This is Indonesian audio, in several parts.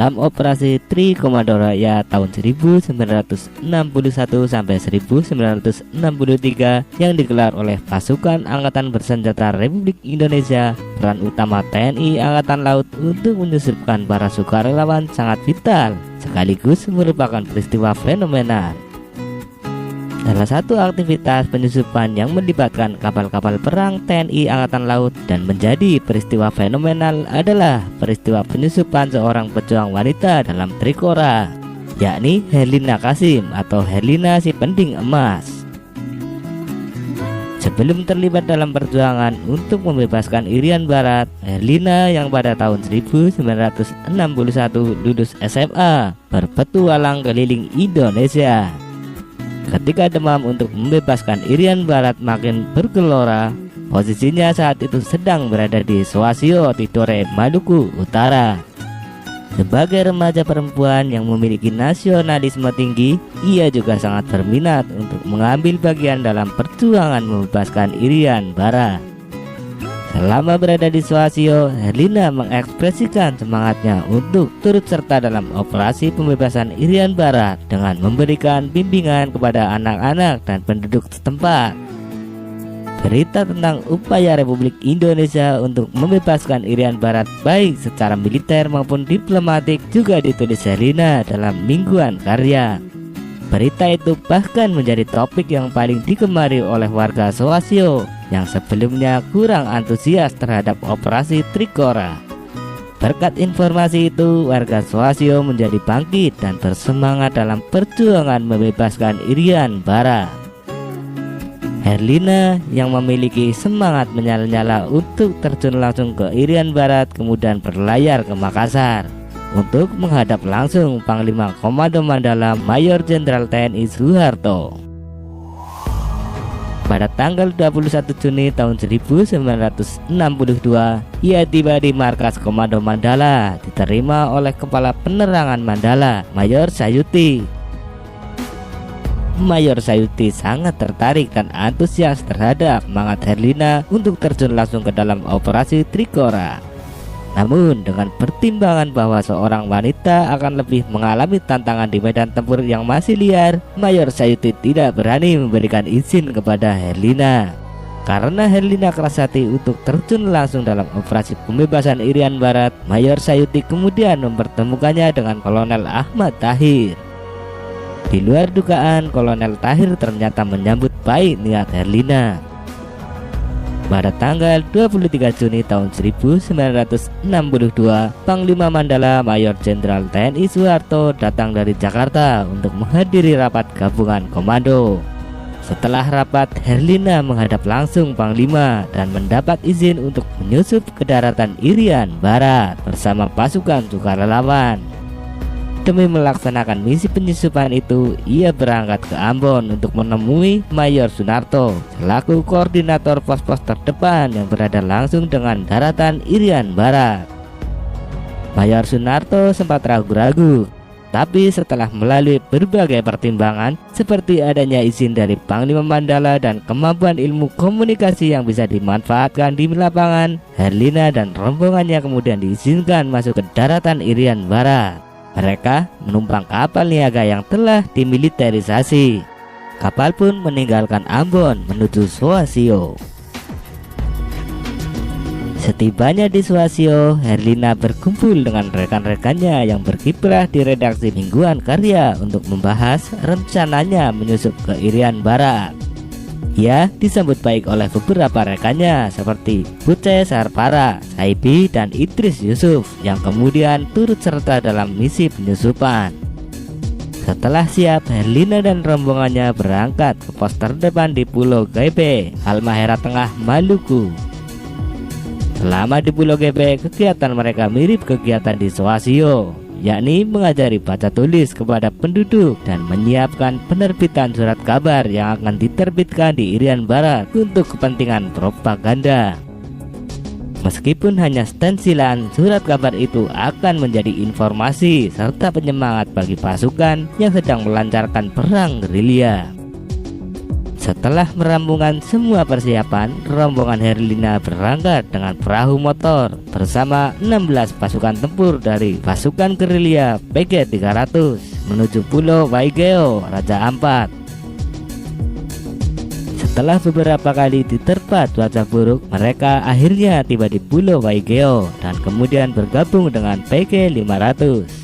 dalam operasi Trikomando Raya tahun 1961 sampai 1963 yang digelar oleh pasukan Angkatan Bersenjata Republik Indonesia. Peran utama TNI Angkatan Laut untuk menyusupkan para sukarelawan sangat vital, sekaligus merupakan peristiwa fenomenal. Salah satu aktivitas penyusupan yang melibatkan kapal-kapal perang TNI Angkatan Laut dan menjadi peristiwa fenomenal adalah peristiwa penyusupan seorang pejuang wanita dalam Trikora, yakni Herlina Kasim atau Herlina si Pending Emas. Sebelum terlibat dalam perjuangan untuk membebaskan Irian Barat, Herlina yang pada tahun 1961 lulus SMA berpetualang keliling Indonesia. Ketika demam untuk membebaskan Irian Barat makin bergelora, posisinya saat itu sedang berada di Suasio Tidore, Maluku Utara. Sebagai remaja perempuan yang memiliki nasionalisme tinggi, ia juga sangat berminat untuk mengambil bagian dalam perjuangan membebaskan Irian Barat. Selama berada di Suasio, Herlina mengekspresikan semangatnya untuk turut serta dalam operasi pembebasan Irian Barat dengan memberikan bimbingan kepada anak-anak dan penduduk setempat. Berita tentang upaya Republik Indonesia untuk membebaskan Irian Barat baik secara militer maupun diplomatik juga ditulis Herlina dalam mingguan karya. Berita itu bahkan menjadi topik yang paling digemari oleh warga Suasio yang sebelumnya kurang antusias terhadap operasi Trikora. Berkat informasi itu, warga Suasio menjadi bangkit dan bersemangat dalam perjuangan membebaskan Irian Barat. Herlina yang memiliki semangat menyala-nyala untuk terjun langsung ke Irian Barat kemudian berlayar ke Makassar untuk menghadap langsung Panglima Komando Mandala Mayor Jenderal TNI Soeharto. Pada tanggal 21 Juni tahun 1962, ia tiba di markas Komando Mandala, diterima oleh Kepala Penerangan Mandala, Mayor Sayuti. Mayor Sayuti sangat tertarik dan antusias terhadap semangat Herlina untuk terjun langsung ke dalam operasi Trikora. Namun dengan pertimbangan bahwa seorang wanita akan lebih mengalami tantangan di medan tempur yang masih liar, Mayor Sayuti tidak berani memberikan izin kepada Herlina. Karena Herlina keras hati untuk terjun langsung dalam operasi pembebasan Irian Barat, Mayor Sayuti kemudian mempertemukannya dengan Kolonel Ahmad Tahir. Di luar dugaan, Kolonel Tahir ternyata menyambut baik niat Herlina. Pada tanggal 23 Juni tahun 1962, Panglima Mandala Mayor Jenderal TNI Soeharto datang dari Jakarta untuk menghadiri rapat gabungan komando. Setelah rapat, Herlina menghadap langsung Panglima dan mendapat izin untuk menyusup ke daratan Irian Barat bersama pasukan sukarelawan. Demi melaksanakan misi penyusupan itu, ia berangkat ke Ambon untuk menemui Mayor Sunarto selaku koordinator pos-pos terdepan yang berada langsung dengan daratan Irian Barat. Mayor Sunarto sempat ragu-ragu, tapi setelah melalui berbagai pertimbangan seperti adanya izin dari Panglima Mandala dan kemampuan ilmu komunikasi yang bisa dimanfaatkan di lapangan, Herlina dan rombongannya kemudian diizinkan masuk ke daratan Irian Barat. Mereka menumpang kapal niaga yang telah dimiliterisasi. Kapal pun meninggalkan Ambon menuju Suasio. Setibanya di Suasio, Herlina berkumpul dengan rekan-rekannya yang berkiprah di redaksi mingguan karya untuk membahas rencananya menyusup ke Irian Barat. Ia disambut baik oleh beberapa rekannya seperti Buce Sarpara, Saibi, dan Idris Yusuf yang kemudian turut serta dalam misi penyusupan. Setelah siap, Herlina dan rombongannya berangkat ke pos terdepan di Pulau Gebe, Halmahera Tengah, Maluku. Selama di Pulau Gebe, kegiatan mereka mirip kegiatan di Suasio, yakni mengajari baca tulis kepada penduduk dan menyiapkan penerbitan surat kabar yang akan diterbitkan di Irian Barat untuk kepentingan propaganda. Meskipun hanya stensilan, surat kabar itu akan menjadi informasi serta penyemangat bagi pasukan yang sedang melancarkan perang gerilya. Setelah merampungkan semua persiapan, rombongan Herlina berangkat dengan perahu motor bersama 16 pasukan tempur dari pasukan gerilya PG 300 menuju Pulau Waigeo, Raja Ampat. Setelah beberapa kali diterpa cuaca buruk, mereka akhirnya tiba di Pulau Waigeo dan kemudian bergabung dengan PG 500.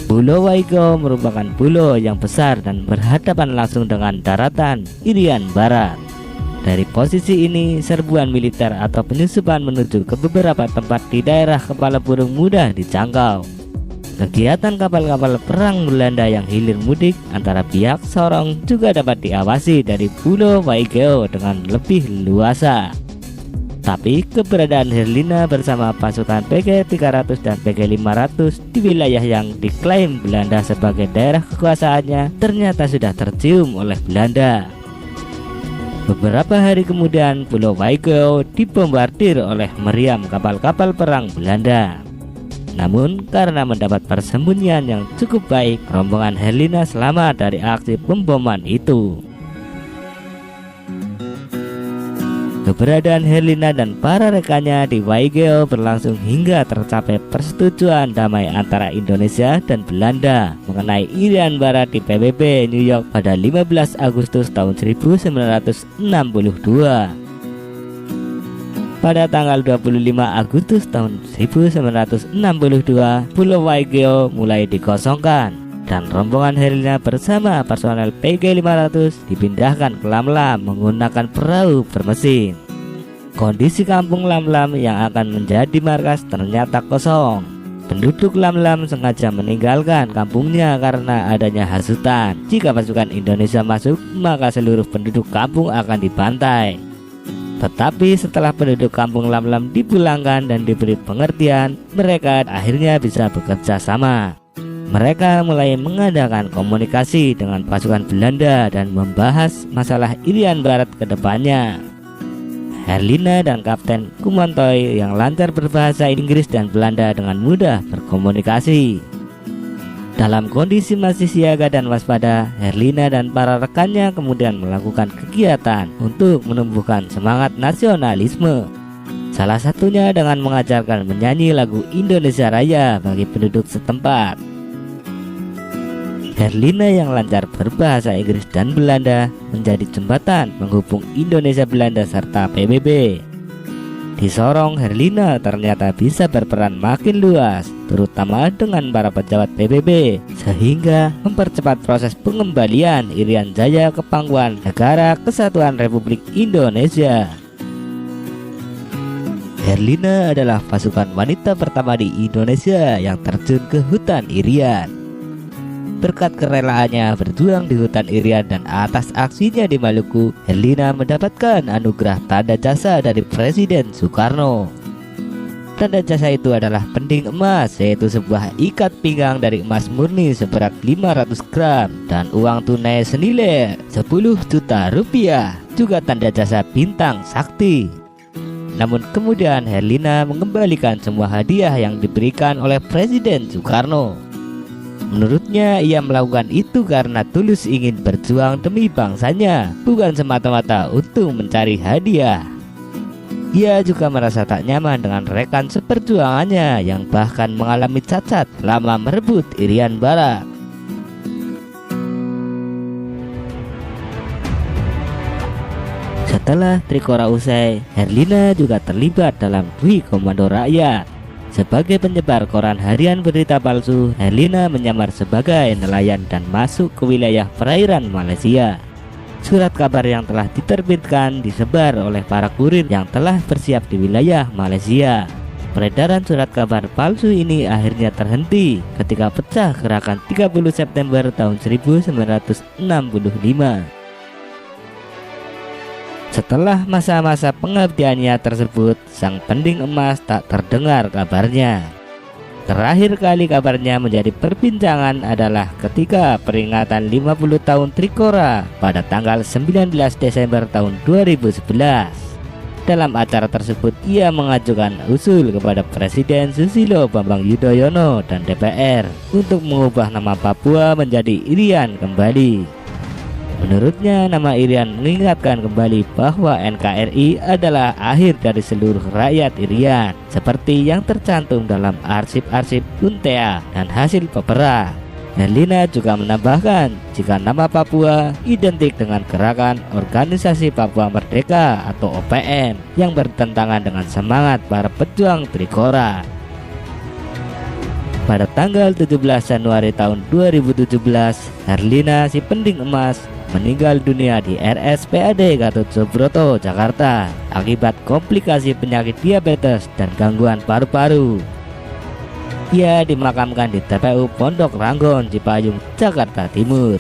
Pulau Waigeo merupakan pulau yang besar dan berhadapan langsung dengan daratan Irian Barat. Dari posisi ini, serbuan militer atau penyusupan menuju ke beberapa tempat di daerah Kepala Burung mudah dijangkau. Kegiatan kapal-kapal perang Belanda yang hilir mudik antara pihak Sorong juga dapat diawasi dari Pulau Waigeo dengan lebih leluasa. Tapi keberadaan Herlina bersama pasukan PG 300 dan PG 500 di wilayah yang diklaim Belanda sebagai daerah kekuasaannya ternyata sudah tercium oleh Belanda. Beberapa hari kemudian Pulau Waigeo dibombardir oleh meriam kapal-kapal perang Belanda. Namun karena mendapat persembunyian yang cukup baik, rombongan Herlina selamat dari aksi pemboman itu. Keberadaan Herlina dan para rekannya di Waigeo berlangsung hingga tercapai persetujuan damai antara Indonesia dan Belanda mengenai Irian Barat di PBB New York pada 15 Agustus tahun 1962. Pada tanggal 25 Agustus tahun 1962, Pulau Waigeo mulai dikosongkan dan rombongan Herlina bersama personel PG 500 dipindahkan ke Lamlam menggunakan perahu bermesin. Kondisi kampung Lamlam yang akan menjadi markas ternyata kosong. Penduduk Lamlam sengaja meninggalkan kampungnya karena adanya hasutan. Jika pasukan Indonesia masuk, maka seluruh penduduk kampung akan dibantai. Tetapi setelah penduduk kampung Lamlam dipulangkan dan diberi pengertian, mereka akhirnya bisa bekerja sama. Mereka mulai mengadakan komunikasi dengan pasukan Belanda dan membahas masalah Irian Barat ke depannya. Herlina dan Kapten Kumantoy yang lancar berbahasa Inggris dan Belanda dengan mudah berkomunikasi. Dalam kondisi masih siaga dan waspada, Herlina dan para rekannya kemudian melakukan kegiatan untuk menumbuhkan semangat nasionalisme. Salah satunya dengan mengajarkan menyanyi lagu Indonesia Raya bagi penduduk setempat. Herlina yang lancar berbahasa Inggris dan Belanda menjadi jembatan penghubung Indonesia Belanda serta PBB. Di Sorong, Herlina ternyata bisa berperan makin luas, terutama dengan para pejabat PBB, sehingga mempercepat proses pengembalian Irian Jaya ke pangkuan Negara Kesatuan Republik Indonesia. Herlina adalah pasukan wanita pertama di Indonesia yang terjun ke hutan Irian. Berkat kerelaannya berjuang di hutan Irian dan atas aksinya di Maluku, Herlina mendapatkan anugerah tanda jasa dari Presiden Soekarno. Tanda jasa itu adalah pending emas, yaitu sebuah ikat pinggang dari emas murni seberat 500 gram dan uang tunai senilai 10 juta rupiah, juga tanda jasa bintang sakti. Namun kemudian Herlina mengembalikan semua hadiah yang diberikan oleh Presiden Soekarno. Menurutnya ia melakukan itu karena tulus ingin berjuang demi bangsanya, bukan semata-mata untuk mencari hadiah. Ia juga merasa tak nyaman dengan rekan seperjuangannya yang bahkan mengalami cacat selama merebut Irian Barat. Setelah Trikora usai, Herlina juga terlibat dalam Dwi Komando Rakyat. Sebagai penyebar koran harian berita palsu, Herlina menyamar sebagai nelayan dan masuk ke wilayah perairan Malaysia. Surat kabar yang telah diterbitkan disebar oleh para kurir yang telah bersiap di wilayah Malaysia. Peredaran surat kabar palsu ini akhirnya terhenti ketika pecah gerakan 30 September tahun 1965. Setelah masa-masa pengabdiannya tersebut, sang pending emas tak terdengar kabarnya. Terakhir kali kabarnya menjadi perbincangan adalah ketika peringatan 50 tahun Trikora pada tanggal 19 Desember tahun 2011. Dalam acara tersebut ia mengajukan usul kepada Presiden Susilo Bambang Yudhoyono dan DPR untuk mengubah nama Papua menjadi Irian kembali. Menurutnya, nama Irian mengingatkan kembali bahwa NKRI adalah akhir dari seluruh rakyat Irian, seperti yang tercantum dalam arsip-arsip Untea dan hasil peperang. Herlina juga menambahkan, jika nama Papua identik dengan gerakan Organisasi Papua Merdeka atau OPM yang bertentangan dengan semangat para pejuang Trikora. Pada tanggal 17 Januari tahun 2017, Herlina si Pending Emas meninggal dunia di RSPAD Gatot Subroto, Jakarta akibat komplikasi penyakit diabetes dan gangguan paru-paru. Ia dimakamkan di TPU Pondok Ranggon, Cipayung, Jakarta Timur.